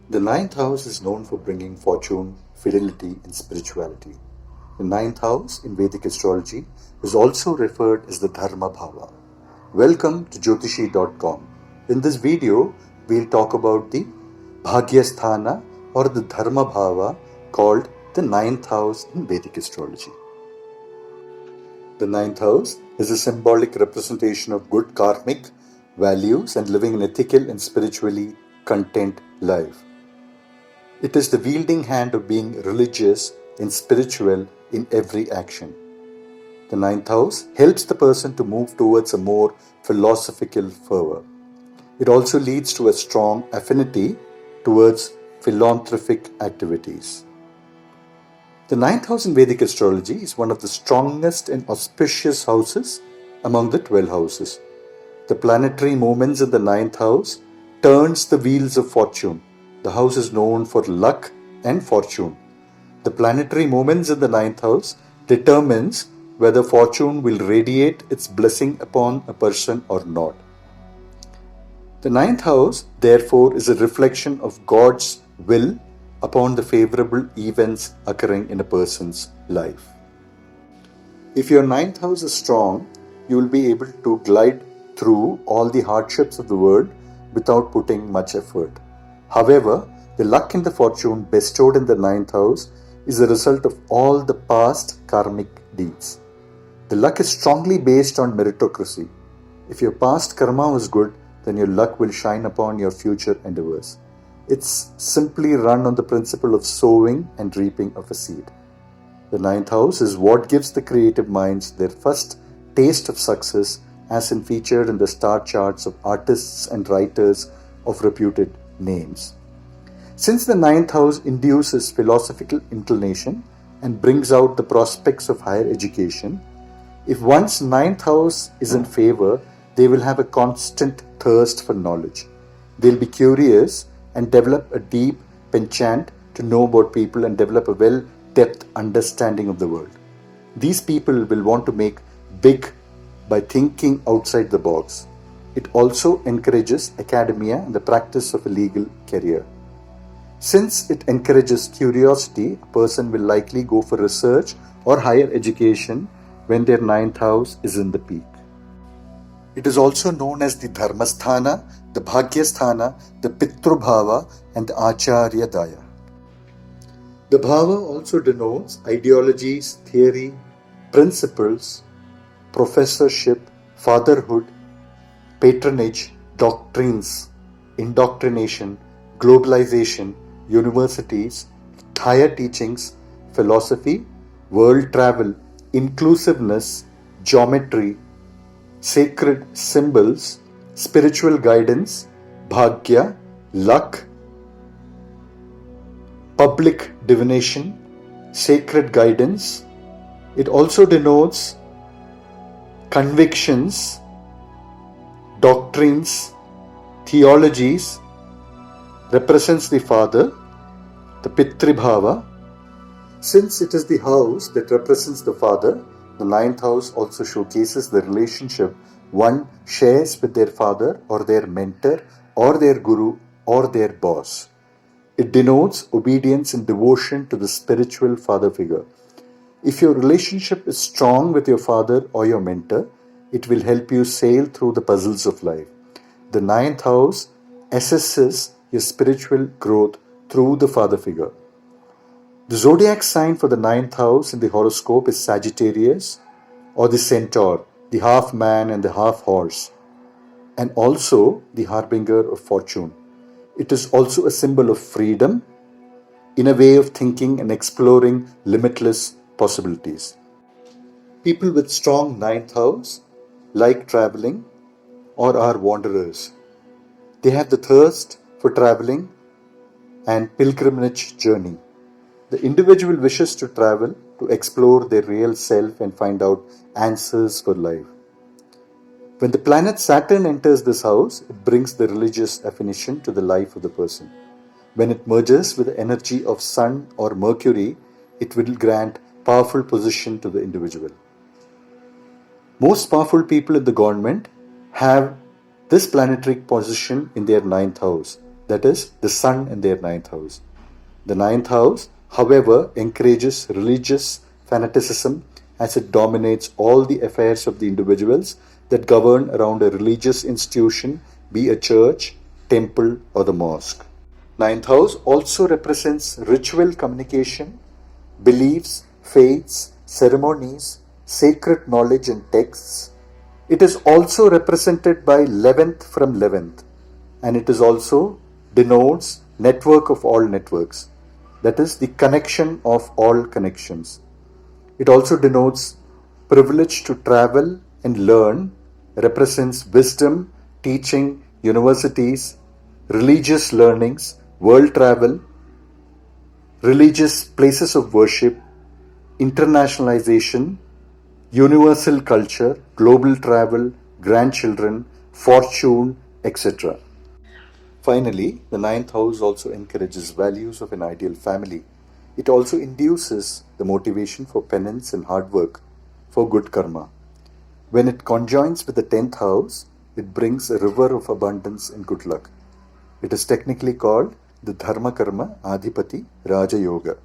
The ninth house is known for bringing fortune, fidelity, and spirituality. The ninth house in Vedic astrology is also referred as the Dharma bhava. Welcome to Jyotishi.com. In this video, we'll talk about the Bhagya or the Dharma bhava called the ninth house in Vedic astrology. The ninth house is a symbolic representation of good karmic values and living an ethical and spiritually content life. It is the wielding hand of being religious and spiritual in every action. The ninth house helps the person to move towards a more philosophical fervor. It also leads to a strong affinity towards philanthropic activities. The ninth house in Vedic astrology is one of the strongest and auspicious houses among the 12 houses. The planetary movements in the ninth house turns the wheels of fortune. The house is known for luck and fortune. The planetary movements in the ninth house determines whether fortune will radiate its blessing upon a person or not. The ninth house, therefore, is a reflection of God's will upon the favorable events occurring in a person's life. If your ninth house is strong, you will be able to glide through all the hardships of the world without putting much effort. However, the luck and the fortune bestowed in the ninth house is a result of all the past karmic deeds. The luck is strongly based on meritocracy. If your past karma was good, then your luck will shine upon your future endeavors. It's simply run on the principle of sowing and reaping of a seed. The ninth house is what gives the creative minds their first taste of success, as in featured in the star charts of artists and writers of reputed names. Since the ninth house induces philosophical inclination and brings out the prospects of higher education, if one's ninth house is in favor, they will have a constant thirst for knowledge. They'll be curious and develop a deep penchant to know about people and develop a well-depth understanding of the world. These people will want to make big by thinking outside the box. It also encourages academia and the practice of a legal career. Since it encourages curiosity, a person will likely go for research or higher education when their ninth house is in the peak. It is also known as the Dharmasthana, the Bhagyasthana, the Pitrubhava, and the Acharya Daya. The bhava also denotes ideologies, theory, principles, professorship, fatherhood, patronage, doctrines, indoctrination, globalization, universities, higher teachings, philosophy, world travel, inclusiveness, geometry, sacred symbols, spiritual guidance, bhagya, luck, public divination, sacred guidance. It also denotes convictions, doctrines, theologies, represents the father, the Pitribhava. Since it is the house that represents the father, the ninth house also showcases the relationship one shares with their father or their mentor or their guru or their boss. It denotes obedience and devotion to the spiritual father figure. If your relationship is strong with your father or your mentor, it will help you sail through the puzzles of life. The ninth house assesses your spiritual growth through the father figure. The zodiac sign for the ninth house in the horoscope is Sagittarius or the centaur, the half man and the half horse, and also the harbinger of fortune. It is also a symbol of freedom in a way of thinking and exploring limitless possibilities. People with strong ninth house like traveling or are wanderers. They have the thirst for traveling and pilgrimage journey. The individual wishes to travel to explore their real self and find out answers for life. When the planet Saturn enters this house, it brings the religious affinition to the life of the person. When it merges with the energy of Sun or Mercury, it will grant powerful position to the individual. Most powerful people in the government have this planetary position in their ninth house. that is, the sun in their ninth house. The ninth house, however, encourages religious fanaticism as it dominates all the affairs of the individuals that govern around a religious institution, be a church, temple, or the mosque. Ninth house also represents ritual communication, beliefs, faiths, ceremonies, sacred knowledge and texts. It is also represented by 11th from 11th, and it is also denotes network of all networks, that is the connection of all connections. It also denotes privilege to travel and learn, represents wisdom, teaching, universities, religious learnings, world travel, religious places of worship, internationalization, universal culture, global travel, grandchildren, fortune, etc. Finally, the ninth house also encourages values of an ideal family. It also induces the motivation for penance and hard work for good karma. When it conjoins with the 10th house, it brings a river of abundance and good luck. It is technically called the Dharma Karma Adhipati Raja Yoga.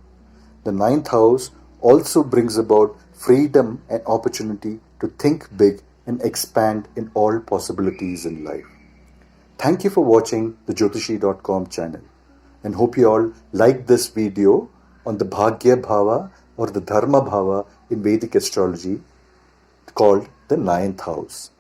The ninth house also brings about freedom and opportunity to think big and expand in all possibilities in life. Thank you for watching the Jyotishi.com channel, and hope you all like this video on the Bhagya bhava or the Dharma bhava in Vedic astrology called the ninth house.